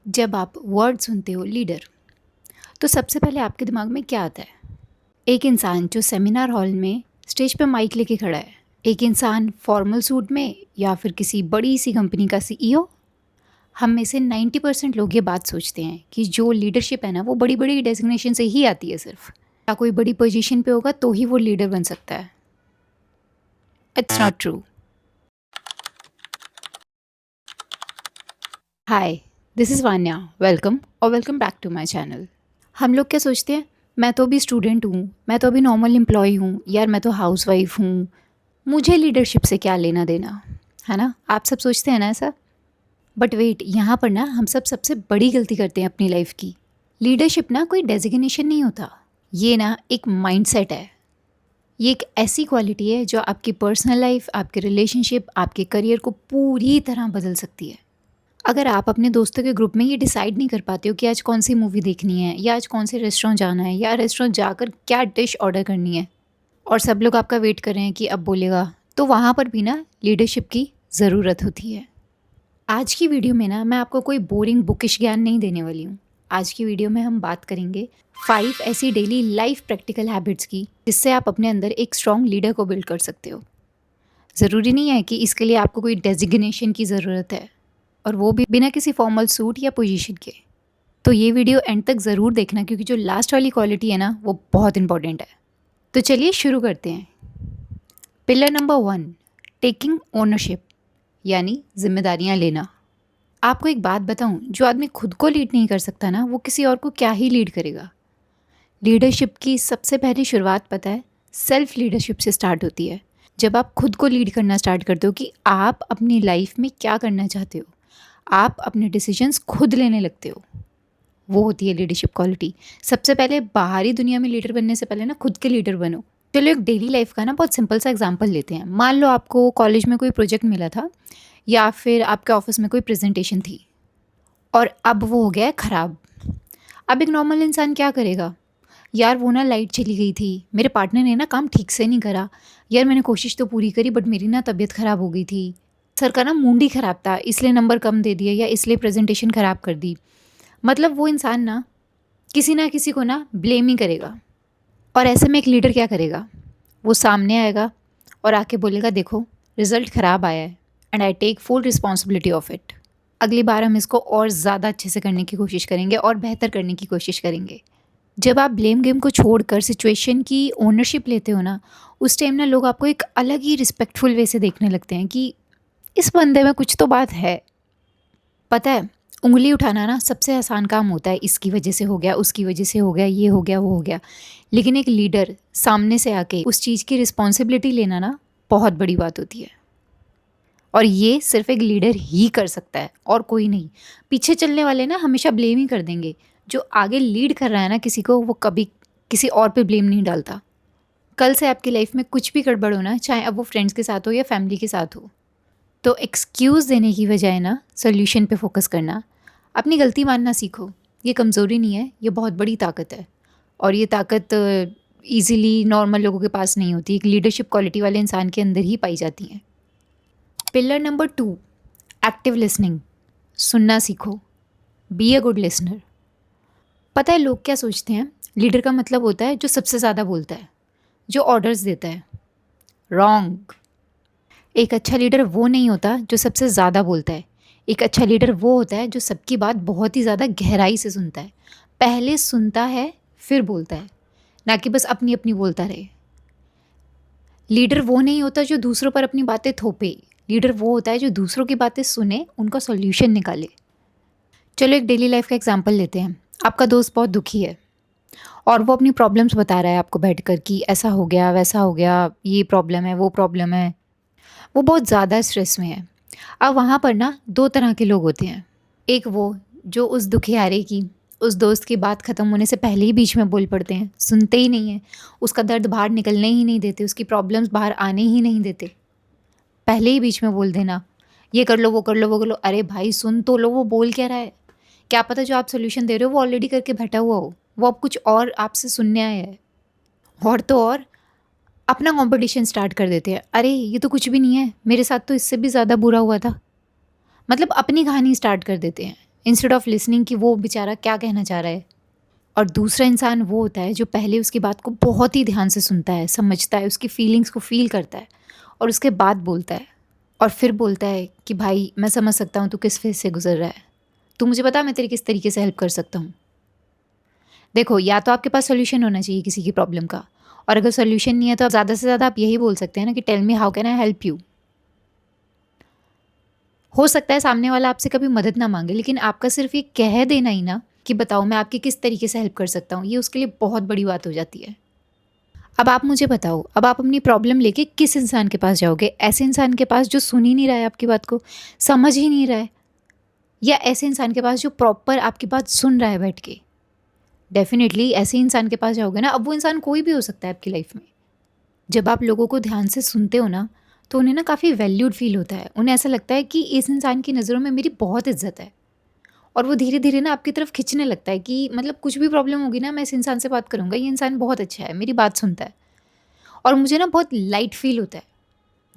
जब आप वर्ड सुनते हो लीडर, तो सबसे पहले आपके दिमाग में क्या आता है? एक इंसान जो सेमिनार हॉल में स्टेज पे माइक लेके खड़ा है, एक इंसान फॉर्मल सूट में, या फिर किसी बड़ी सी कंपनी का सीईओ। हम में से 90% लोग ये बात सोचते हैं कि जो लीडरशिप है ना, वो बड़ी बड़ी डेजिग्नेशन से ही आती है। सिर्फ या कोई बड़ी पोजीशन पे होगा तो ही वो लीडर बन सकता है। It's not true. Hi, this is Vanya. Welcome और welcome back to my channel. हम लोग क्या सोचते हैं, मैं तो अभी स्टूडेंट हूँ, मैं तो अभी नॉर्मल एम्प्लॉय हूँ, यार मैं तो हाउसवाइफ हूँ, मुझे लीडरशिप से क्या लेना देना, है ना? आप सब सोचते हैं ना ऐसा। बट वेट, यहाँ पर ना हम सबसे बड़ी गलती करते हैं अपनी लाइफ की। लीडरशिप ना कोई डेजिग्नेशन नहीं होता, ये ना एक माइंडसेट है। ये एक ऐसी क्वालिटी है जो आपकी पर्सनल लाइफ, आपके रिलेशनशिप, आपके करियर को पूरी तरह बदल सकती है। अगर आप अपने दोस्तों के ग्रुप में ये डिसाइड नहीं कर पाते हो कि आज कौन सी मूवी देखनी है, या आज कौन से रेस्टोरेंट जाना है, या रेस्टोरेंट जाकर क्या डिश ऑर्डर करनी है, और सब लोग आपका वेट कर रहे हैं कि अब बोलेगा, तो वहाँ पर भी ना लीडरशिप की ज़रूरत होती है। आज की वीडियो में ना मैं आपको कोई बोरिंग बुकिश ज्ञान नहीं देने वाली हूँ। आज की वीडियो में हम बात करेंगे 5 ऐसी डेली लाइफ प्रैक्टिकल हैबिट्स की, जिससे आप अपने अंदर एक स्ट्रॉन्ग लीडर को बिल्ड कर सकते हो। ज़रूरी नहीं है कि इसके लिए आपको कोई डेजिग्नेशन की ज़रूरत है, और वो भी बिना किसी फॉर्मल सूट या पोजीशन के। तो ये वीडियो एंड तक ज़रूर देखना, क्योंकि जो लास्ट वाली क्वालिटी है ना, वो बहुत इंपॉर्टेंट है। तो चलिए शुरू करते हैं। पिलर नंबर 1, टेकिंग ओनरशिप, यानी जिम्मेदारियाँ लेना। आपको एक बात बताऊं, जो आदमी खुद को लीड नहीं कर सकता ना, वो किसी और को क्या ही लीड करेगा। लीडरशिप की सबसे पहली शुरुआत पता है, सेल्फ लीडरशिप से स्टार्ट होती है। जब आप खुद को लीड करना स्टार्ट करते हो कि आप अपनी लाइफ में क्या करना चाहते हो, आप अपने डिसीजंस खुद लेने लगते हो, वो होती है लीडरशिप क्वालिटी। सबसे पहले बाहरी दुनिया में लीडर बनने से पहले ना खुद के लीडर बनो। चलो एक डेली लाइफ का ना बहुत सिंपल सा एग्जांपल लेते हैं। मान लो आपको कॉलेज में कोई प्रोजेक्ट मिला था, या फिर आपके ऑफिस में कोई प्रेजेंटेशन थी, और अब वो हो गया है ख़राब। अब एक नॉर्मल इंसान क्या करेगा? यार वो ना लाइट चली गई थी, मेरे पार्टनर ने ना काम ठीक से नहीं करा, यार मैंने कोशिश तो पूरी करी बट मेरी ना तबीयत ख़राब हो गई थी, सर का ना मूड ही ख़राब था इसलिए नंबर कम दे दिया, या इसलिए प्रेजेंटेशन ख़राब कर दी। मतलब वो इंसान ना किसी को ना ब्लेम ही करेगा। और ऐसे में एक लीडर क्या करेगा? वो सामने आएगा और आके बोलेगा, देखो रिज़ल्ट ख़राब आया है and I take full responsibility of it. अगली बार हम इसको और ज़्यादा अच्छे से करने की कोशिश करेंगे और बेहतर करने की कोशिश करेंगे। जब आप ब्लेम गेम को छोड़कर सिचुएशन की ओनरशिप लेते हो ना, उस टाइम ना लोग आपको एक अलग ही रिस्पेक्टफुल वे से देखने लगते हैं कि इस बंदे में कुछ तो बात है। पता है, उंगली उठाना ना सबसे आसान काम होता है, इसकी वजह से हो गया, उसकी वजह से हो गया, ये हो गया, वो हो गया। लेकिन एक लीडर सामने से आके उस चीज़ की रिस्पॉन्सिबिलिटी लेना ना बहुत बड़ी बात होती है, और ये सिर्फ एक लीडर ही कर सकता है और कोई नहीं। पीछे चलने वाले ना हमेशा ब्लेम ही कर देंगे, जो आगे लीड कर रहा है ना किसी को, वो कभी किसी और पे ब्लेम नहीं डालता। कल से आपकी लाइफ में कुछ भी गड़बड़ हो ना, चाहे अब वो फ्रेंड्स के साथ हो या फैमिली के साथ हो, तो एक्सक्यूज़ देने की बजाय ना सोल्यूशन पे फोकस करना, अपनी गलती मानना सीखो। ये कमज़ोरी नहीं है, ये बहुत बड़ी ताकत है, और ये ताकत ईज़िली नॉर्मल लोगों के पास नहीं होती, एक लीडरशिप क्वालिटी वाले इंसान के अंदर ही पाई जाती हैं। पिलर नंबर 2, एक्टिव लिसनिंग, सुनना सीखो। Be a good listener. पता है लोग क्या सोचते हैं, लीडर का मतलब होता है जो सबसे ज़्यादा बोलता है, जो ऑर्डर्स देता है। रॉन्ग। एक अच्छा लीडर वो नहीं होता जो सबसे ज़्यादा बोलता है। एक अच्छा लीडर वो होता है जो सबकी बात बहुत ही ज़्यादा गहराई से सुनता है। पहले सुनता है फिर बोलता है, ना कि बस अपनी अपनी बोलता रहे। लीडर वो नहीं होता जो दूसरों पर अपनी बातें थोपे। लीडर वो होता है जो दूसरों की बातें सुने, उनका सॉल्यूशन निकाले। चलो एक डेली लाइफ का एग्जांपल लेते हैं। आपका दोस्त बहुत दुखी है और वो अपनी प्रॉब्लम्स बता रहा है आपको बैठकर कि ऐसा हो गया, वैसा हो गया, ये प्रॉब्लम है, वो प्रॉब्लम है। वो बहुत ज़्यादा स्ट्रेस में है। अब वहाँ पर ना 2 तरह के लोग होते हैं। एक वो जो उस दुखियारे की, उस दोस्त की बात ख़त्म होने से पहले ही बीच में बोल पड़ते हैं, सुनते ही नहीं हैं, उसका दर्द बाहर निकलने ही नहीं देते, उसकी प्रॉब्लम्स बाहर आने ही नहीं देते। पहले ही बीच में बोल देना, ये कर लो, वो कर लो, वो कर लो। अरे भाई सुन तो लो, वो बोल क्या रहा है। क्या पता जो आप सॉल्यूशन दे रहे हो वो ऑलरेडी करके बैठा हुआ हो, वो अब कुछ और आपसे सुनने आया है। और तो और अपना कॉम्पिटिशन स्टार्ट कर देते हैं। अरे ये तो कुछ भी नहीं है, मेरे साथ तो इससे भी ज़्यादा बुरा हुआ था। मतलब अपनी कहानी स्टार्ट कर देते हैं। इंस्टेड ऑफ लिसनिंग कि वो बेचारा क्या कहना चाह रहा है। और दूसरा इंसान वो होता है जो पहले उसकी बात को बहुत ही ध्यान से सुनता है, समझता है, उसकी फीलिंग्स को फ़ील करता है और उसके बाद बोलता है। और फिर बोलता है कि भाई मैं समझ सकता हूँ तू किस फेज़ से गुज़र रहा है। तू मुझे बता मैं तेरी किस तरीके से हेल्प कर सकता हूँ। देखो, या तो आपके पास सॉल्यूशन होना चाहिए किसी की प्रॉब्लम का, और अगर सॉल्यूशन नहीं है तो आप ज़्यादा से ज़्यादा आप यही बोल सकते हैं ना कि tell me how can I help you. हो सकता है सामने वाला आपसे कभी मदद ना मांगे, लेकिन आपका सिर्फ ये कह देना ही ना कि बताओ मैं आपकी किस तरीके से हेल्प कर सकता हूँ, ये उसके लिए बहुत बड़ी बात हो जाती है। अब आप मुझे बताओ, अब आप अपनी प्रॉब्लम लेके किस इंसान के पास जाओगे? ऐसे इंसान के पास जो सुन ही नहीं रहा है आपकी बात को, समझ ही नहीं रहा है, या ऐसे इंसान के पास जो प्रॉपर आपकी बात सुन रहा है बैठ के? डेफिनेटली ऐसे इंसान के पास जाओगे ना। अब वो इंसान कोई भी हो सकता है आपकी लाइफ में। जब आप लोगों को ध्यान से सुनते हो ना, तो उन्हें ना काफ़ी वैल्यूड फील होता है। उन्हें ऐसा लगता है कि इस इंसान की नज़रों में मेरी बहुत इज्जत है, और वो धीरे धीरे ना आपकी तरफ खिंचने लगता है कि मतलब कुछ भी प्रॉब्लम होगी ना, मैं इस इंसान से बात करूँगा, ये इंसान बहुत अच्छा है, मेरी बात सुनता है, और मुझे ना बहुत लाइट फील होता है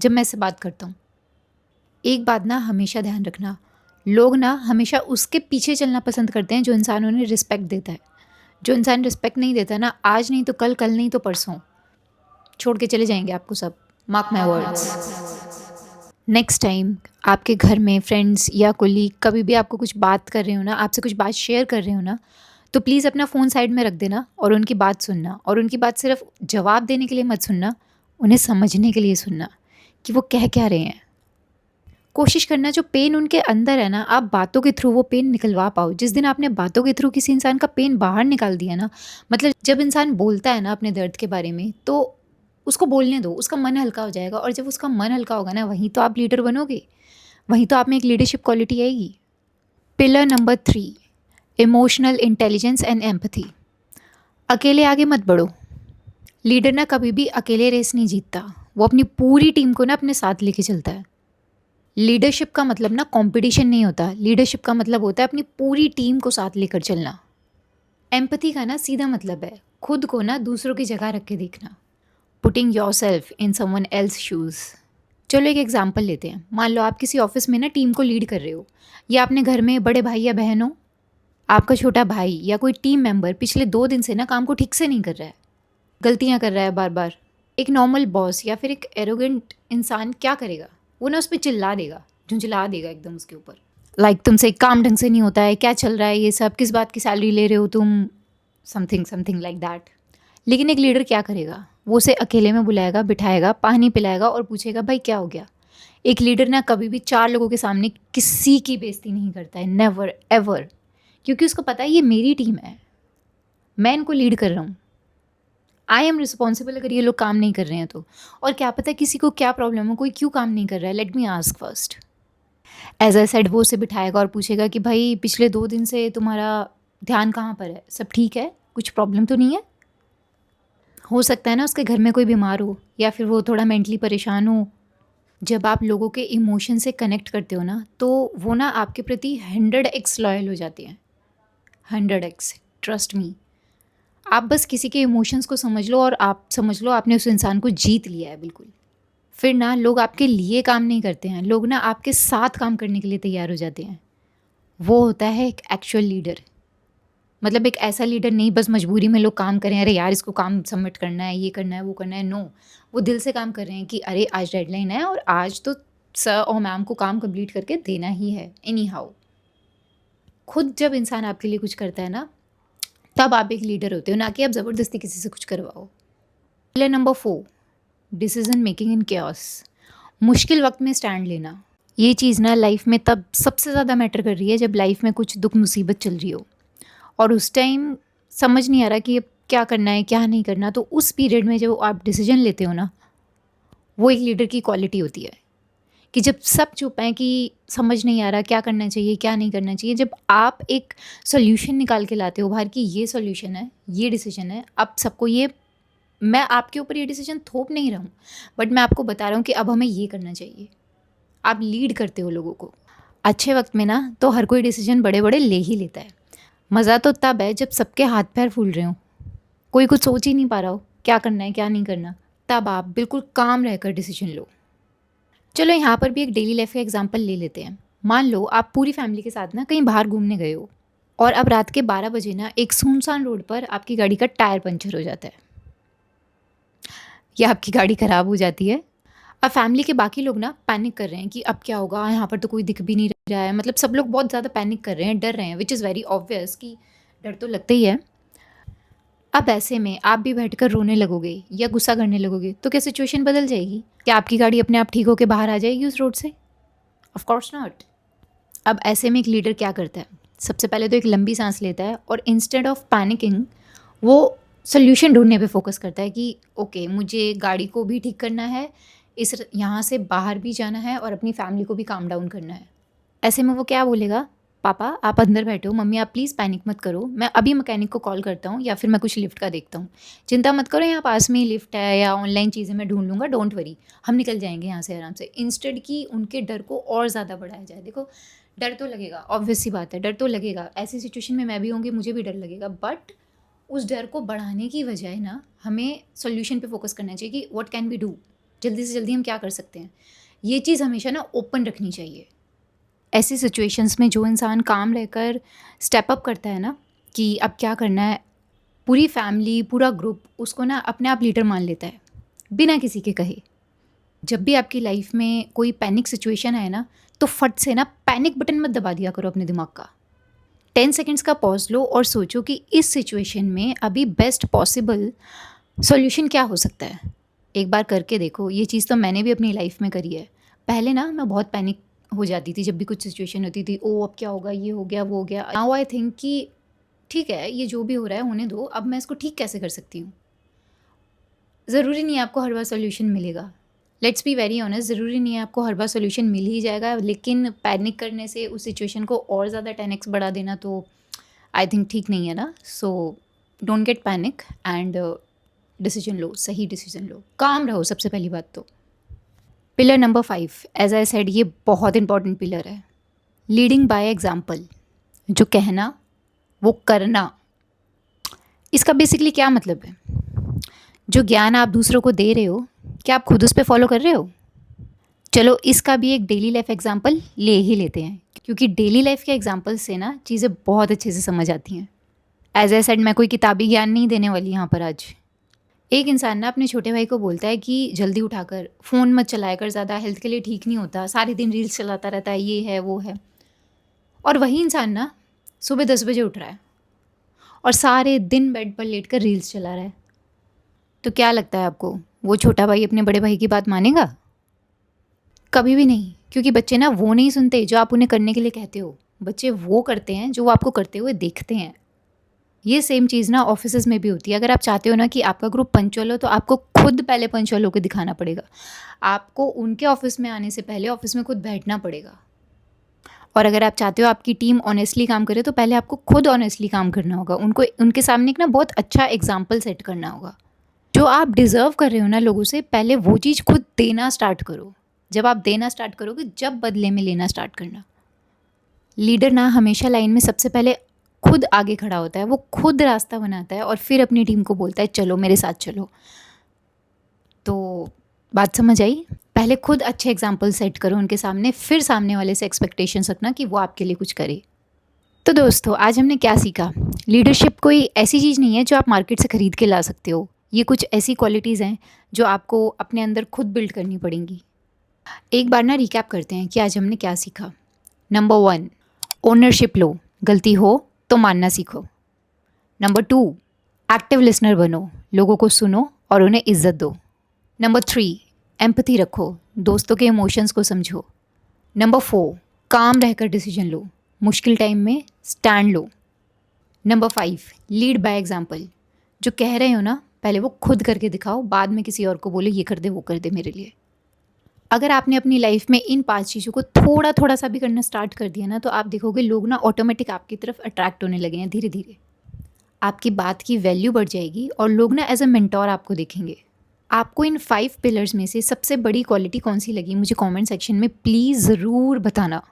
जब मैं इससे बात करता हूँ। एक बात ना हमेशा ध्यान रखना, लोग ना हमेशा उसके पीछे चलना पसंद करते हैं जो इंसान उन्हें रिस्पेक्ट देता है। जो इंसान रिस्पेक्ट नहीं देता ना, आज नहीं तो कल, कल नहीं तो परसों छोड़ के चले जाएंगे आपको सब। Mark my words. Next time आपके घर में फ्रेंड्स या कोलीग कभी भी आपको कुछ बात कर रहे हो ना, आपसे कुछ बात शेयर कर रहे हो ना, तो प्लीज़ अपना फ़ोन साइड में रख देना और उनकी बात सुनना। और उनकी बात सिर्फ जवाब देने के लिए मत सुनना, उन्हें समझने के लिए सुनना कि वो कह क्या रहे हैं। कोशिश करना जो पेन उनके अंदर है ना, आप बातों के थ्रू वो पेन निकलवा पाओ। जिस दिन आपने बातों के थ्रू किसी इंसान का पेन बाहर निकाल दिया ना, मतलब जब इंसान बोलता है ना अपने दर्द के बारे में, तो उसको बोलने दो, उसका मन हल्का हो जाएगा। और जब उसका मन हल्का होगा ना, वहीं तो आप लीडर बनोगे, वहीं तो आप में एक लीडरशिप क्वालिटी आएगी। Pillar number 3, emotional intelligence and empathy. अकेले आगे मत बढ़ो। लीडर ना कभी भी अकेले रेस नहीं जीतता, वो अपनी पूरी टीम को ना अपने साथ लेके चलता है। लीडरशिप का मतलब ना कंपटीशन नहीं होता, लीडरशिप का मतलब होता है अपनी पूरी टीम को साथ लेकर चलना। एम्पैथी का ना सीधा मतलब है खुद को ना दूसरों की जगह रख के देखना, putting your self in someone else shoes. चलो एक एग्जाम्पल लेते हैं। मान लो आप किसी ऑफिस में ना टीम को लीड कर रहे हो, या अपने घर में बड़े भाई या बहन हो। आपका छोटा भाई या कोई टीम मेंबर पिछले 2 दिन से ना काम को ठीक से नहीं कर रहा है, गलतियां कर रहा है बार बार। एक नॉर्मल बॉस या फिर एक एरोगेंट इंसान क्या करेगा? वो ना उस पर चिल्ला देगा, झुंझला देगा एकदम उसके ऊपर। तुमसे काम ढंग से नहीं होता है, क्या चल रहा है ये सब, किस बात की सैलरी ले रहे हो तुम, समथिंग समथिंग लाइक दैट। लेकिन एक लीडर क्या करेगा? वो उसे अकेले में बुलाएगा, बिठाएगा, पानी पिलाएगा और पूछेगा भाई क्या हो गया। एक लीडर ना कभी भी 4 लोगों के सामने किसी की बेइज्जती नहीं करता है, नेवर एवर। क्योंकि उसको पता है ये मेरी टीम है, मैं इनको लीड कर रहा हूँ, आई एम रिस्पॉन्सिबल अगर ये लोग काम नहीं कर रहे हैं तो। और क्या पता किसी को क्या प्रॉब्लम हो, कोई क्यों काम नहीं कर रहा है, let me ask first. As I said, वो उसे बिठाएगा और पूछेगा कि भाई पिछले 2 दिन से तुम्हारा ध्यान कहाँ पर है, सब ठीक है, कुछ प्रॉब्लम तो नहीं है? हो सकता है ना उसके घर में कोई बीमार हो, या फिर वो थोड़ा मेंटली परेशान हो। जब आप लोगों के इमोशन से कनेक्ट करते हो ना, तो वो ना आपके प्रति 100x लॉयल हो जाते हैं, 100x, ट्रस्ट मी। आप बस किसी के इमोशंस को समझ लो और आप समझ लो आपने उस इंसान को जीत लिया है बिल्कुल। फिर ना लोग आपके लिए काम नहीं करते हैं, लोग ना आपके साथ काम करने के लिए तैयार हो जाते हैं। वो होता है एक एक्चुअल लीडर। मतलब एक ऐसा लीडर नहीं बस मजबूरी में लोग काम करें, अरे यार इसको काम सबमिट करना है, ये करना है, वो करना है। नो, वो दिल से काम कर रहे हैं कि अरे आज डेडलाइन है और आज तो सर और मैम को काम कंप्लीट करके देना ही है एनी हाउ। खुद जब इंसान आपके लिए कुछ करता है ना, तब आप एक लीडर होते हो, ना कि आप ज़बरदस्ती किसी से कुछ करवाओ। Pillar number 4, decision making in chaos। मुश्किल वक्त में स्टैंड लेना। ये चीज़ ना लाइफ में तब सबसे ज़्यादा मैटर कर रही है जब लाइफ में कुछ दुख मुसीबत चल रही हो और उस टाइम समझ नहीं आ रहा कि अब क्या करना है क्या नहीं करना। तो उस पीरियड में जब आप डिसीजन लेते हो ना, वो एक लीडर की क्वालिटी होती है कि जब सब चुप हैं कि समझ नहीं आ रहा क्या करना चाहिए क्या नहीं करना चाहिए, जब आप एक सॉल्यूशन निकाल के लाते हो बाहर कि ये सॉल्यूशन है, ये डिसीजन है, अब सबको ये, मैं आपके ऊपर ये डिसीजन थोप नहीं रहा हूँ, बट मैं आपको बता रहा हूँ कि अब हमें ये करना चाहिए। आप लीड करते हो लोगों को। अच्छे वक्त में ना तो हर कोई डिसीजन बड़े बड़े ले ही लेता है। मज़ा तो तब है जब सबके हाथ पैर फूल रहे हो, कोई कुछ सोच ही नहीं पा रहा हो क्या करना है क्या नहीं करना, तब आप बिल्कुल काम रहकर डिसीजन लो। चलो यहाँ पर भी एक डेली लाइफ का एग्जांपल ले लेते हैं। मान लो आप पूरी फैमिली के साथ ना कहीं बाहर घूमने गए हो और अब रात के 12 बजे ना एक सुनसान रोड पर आपकी गाड़ी का टायर पंचर हो जाता है या आपकी गाड़ी ख़राब हो जाती है। अब फैमिली के बाकी लोग ना पैनिक कर रहे हैं कि अब क्या होगा, यहाँ पर तो कोई दिख भी नहीं रहा है, मतलब सब लोग बहुत ज़्यादा पैनिक कर रहे हैं, डर रहे हैं, विच इज़ वेरी ऑब्वियस कि डर तो लगता ही है। अब ऐसे में आप भी बैठकर रोने लगोगे या गुस्सा करने लगोगे तो क्या सिचुएशन बदल जाएगी? क्या आपकी गाड़ी अपने आप ठीक होकर बाहर आ जाएगी उस रोड से? Of course not. अब ऐसे में एक लीडर क्या करता है? सबसे पहले तो एक लंबी सांस लेता है और इंस्टेड ऑफ पैनिकिंग वो सोल्यूशन ढूंढने पे फोकस करता है कि ओके, मुझे गाड़ी को भी ठीक करना है, इस यहाँ से बाहर भी जाना है और अपनी फैमिली को भी काम डाउन करना है। ऐसे में वो क्या बोलेगा? पापा आप अंदर बैठो, मम्मी आप प्लीज़ पैनिक मत करो, मैं अभी मैकेनिक को कॉल करता हूँ या फिर मैं कुछ लिफ्ट का देखता हूँ। चिंता मत करो, यहाँ पास में ही लिफ्ट है या ऑनलाइन चीज़ें मैं ढूंढ लूँगा, डोंट वरी, हम निकल जाएंगे यहाँ से आराम से। इंस्टेड कि उनके डर को और ज़्यादा बढ़ाया जाए। देखो, डर तो लगेगा, ऑब्वियस सी बात है, डर तो लगेगा, ऐसी सिचुएशन में मैं भी होंगी, मुझे भी डर लगेगा, बट उस डर को बढ़ाने की बजाय ना हमें सॉल्यूशन पे फोकस करना चाहिए कि व्हाट कैन वी डू, जल्दी से जल्दी हम क्या कर सकते हैं। ये चीज़ हमेशा ना ओपन रखनी चाहिए। ऐसी सिचुएशंस में जो इंसान काम रहकर स्टेप अप करता है ना कि अब क्या करना है, पूरी फैमिली, पूरा ग्रुप उसको ना अपने आप लीडर मान लेता है बिना किसी के कहे। जब भी आपकी लाइफ में कोई पैनिक सिचुएशन आए ना, तो फट से ना पैनिक बटन मत दबा दिया करो अपने दिमाग का। 10 सेकेंड्स का पॉज लो और सोचो कि इस सिचुएशन में अभी बेस्ट पॉसिबल सॉल्यूशन क्या हो सकता है। एक बार करके देखो, ये चीज़ तो मैंने भी अपनी लाइफ में करी है। पहले ना मैं बहुत पैनिक हो जाती थी जब भी कुछ सिचुएशन होती थी, ओ अब क्या होगा, ये हो गया, वो हो गया। नाउ आई थिंक कि ठीक है, ये जो भी हो रहा है होने दो, अब मैं इसको ठीक कैसे कर सकती हूँ। ज़रूरी नहीं है आपको हर बार सॉल्यूशन मिलेगा। लेट्स बी वेरी ऑनेस्ट, ज़रूरी नहीं है आपको हर बार सॉल्यूशन मिल ही जाएगा, लेकिन पैनिक करने से उस सिचुएशन को और ज़्यादा 10x बढ़ा देना तो आई थिंक ठीक नहीं है ना। So don't get panic and decision लो, सही डिसीजन लो, काम रहो सबसे पहली बात तो। Pillar number 5, as I said, ये बहुत इंपॉर्टेंट पिलर है, लीडिंग बाय एग्जाम्पल। जो कहना वो करना। इसका बेसिकली क्या मतलब है? जो ज्ञान आप दूसरों को दे रहे हो, क्या आप खुद उस पर फॉलो कर रहे हो? चलो इसका भी एक डेली लाइफ एग्जाम्पल ले ही लेते हैं, क्योंकि डेली लाइफ के एग्जाम्पल से ना चीज़ें बहुत अच्छे से समझ आती हैं। एज ए सेड, मैं कोई किताबी ज्ञान नहीं देने वाली यहाँ पर आज। एक इंसान ना अपने छोटे भाई को बोलता है कि जल्दी उठाकर फ़ोन मत चलाया कर, ज़्यादा हेल्थ के लिए ठीक नहीं होता, सारे दिन रील्स चलाता रहता है, ये है वो है। और वही इंसान ना सुबह 10 बजे उठ रहा है और सारे दिन बेड पर लेट कर रील्स चला रहा है। तो क्या लगता है आपको, वो छोटा भाई अपने बड़े भाई की बात मानेगा? कभी भी नहीं, क्योंकि बच्चे ना वो नहीं सुनते जो आप उन्हें करने के लिए कहते हो, बच्चे वो करते हैं जो वो आपको करते हुए देखते हैं। ये सेम चीज़ ना ऑफिसेज़ में भी होती है। अगर आप चाहते हो ना कि आपका ग्रुप पंक्चुअल हो, तो आपको खुद पहले पंक्चुअल होकर दिखाना पड़ेगा। आपको उनके ऑफिस में आने से पहले ऑफिस में खुद बैठना पड़ेगा। और अगर आप चाहते हो आपकी टीम ऑनेस्टली काम करे, तो पहले आपको खुद ऑनेस्टली काम करना होगा, उनको उनके सामने एक ना बहुत अच्छा एग्जाम्पल सेट करना होगा। जो आप डिज़र्व कर रहे हो ना लोगों से, पहले वो चीज़ खुद देना स्टार्ट करो। जब आप देना स्टार्ट करोगे, जब बदले में लेना स्टार्ट करना। लीडर ना हमेशा लाइन में सबसे पहले खुद आगे खड़ा होता है, वो खुद रास्ता बनाता है और फिर अपनी टीम को बोलता है चलो मेरे साथ चलो। तो बात समझ आई? पहले खुद अच्छे एग्जाम्पल सेट करो उनके सामने, फिर सामने वाले से एक्सपेक्टेशंस रखना कि वो आपके लिए कुछ करे। तो दोस्तों, आज हमने क्या सीखा? लीडरशिप कोई ऐसी चीज़ नहीं है जो आप मार्केट से ख़रीद के ला सकते हो। ये कुछ ऐसी क्वालिटीज़ हैं जो आपको अपने अंदर खुद बिल्ड करनी पड़ेंगी। एक बार ना रिकैप करते हैं कि आज हमने क्या सीखा। नंबर 1, ओनरशिप लो, गलती हो तो मानना सीखो। नंबर 2, एक्टिव लिसनर बनो, लोगों को सुनो और उन्हें इज्जत दो। नंबर 3, एम्पैथी रखो, दोस्तों के इमोशंस को समझो। नंबर 4, काम रहकर डिसीजन लो, मुश्किल टाइम में stand low. Number 5, lead by example, जो कह रहे हो ना पहले वो खुद करके दिखाओ, बाद में किसी और को बोलो ये कर दे वो कर दे मेरे लिए। अगर आपने अपनी लाइफ में इन 5 चीज़ों को थोड़ा थोड़ा सा भी करना स्टार्ट कर दिया ना, तो आप देखोगे लोग ना ऑटोमेटिक आपकी तरफ अट्रैक्ट होने लगे हैं। धीरे धीरे आपकी बात की वैल्यू बढ़ जाएगी और लोग ना एज अ मेंटोर आपको देखेंगे। आपको इन 5 पिलर्स में से सबसे बड़ी क्वालिटी कौन सी लगी, मुझे कमेंट सेक्शन में प्लीज़ ज़रूर बताना।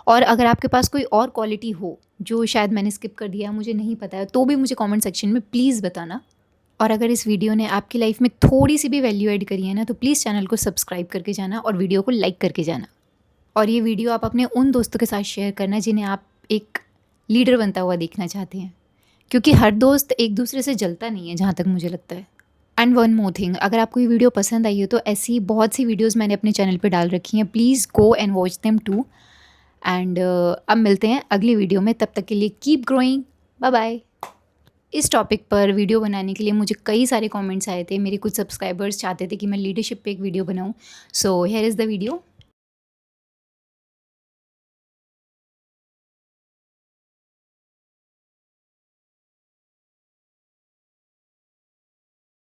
और अगर आपके पास कोई और क्वालिटी हो जो शायद मैंने स्किप कर दिया, मुझे नहीं पता है, तो भी मुझे कमेंट सेक्शन में प्लीज़ बताना। और अगर इस वीडियो ने आपकी लाइफ में थोड़ी सी भी वैल्यू ऐड करी है ना, तो प्लीज़ चैनल को सब्सक्राइब करके जाना और वीडियो को लाइक करके जाना। और ये वीडियो आप अपने उन दोस्तों के साथ शेयर करना जिन्हें आप एक लीडर बनता हुआ देखना चाहते हैं, क्योंकि हर दोस्त एक दूसरे से जलता नहीं है, जहाँ तक मुझे लगता है। एंड वन मोर थिंग, अगर आपको ये वीडियो पसंद आई हो तो ऐसी बहुत सी वीडियोस मैंने अपने चैनल पे डाल रखी हैं, please go and watch them too. And अब मिलते हैं अगली वीडियो में, तब तक के लिए कीप ग्रोइंग, बाय बाय। इस टॉपिक पर वीडियो बनाने के लिए मुझे कई सारे कमेंट्स आए थे, मेरे कुछ सब्सक्राइबर्स चाहते थे कि मैं लीडरशिप पे एक वीडियो बनाऊं, so here is the video.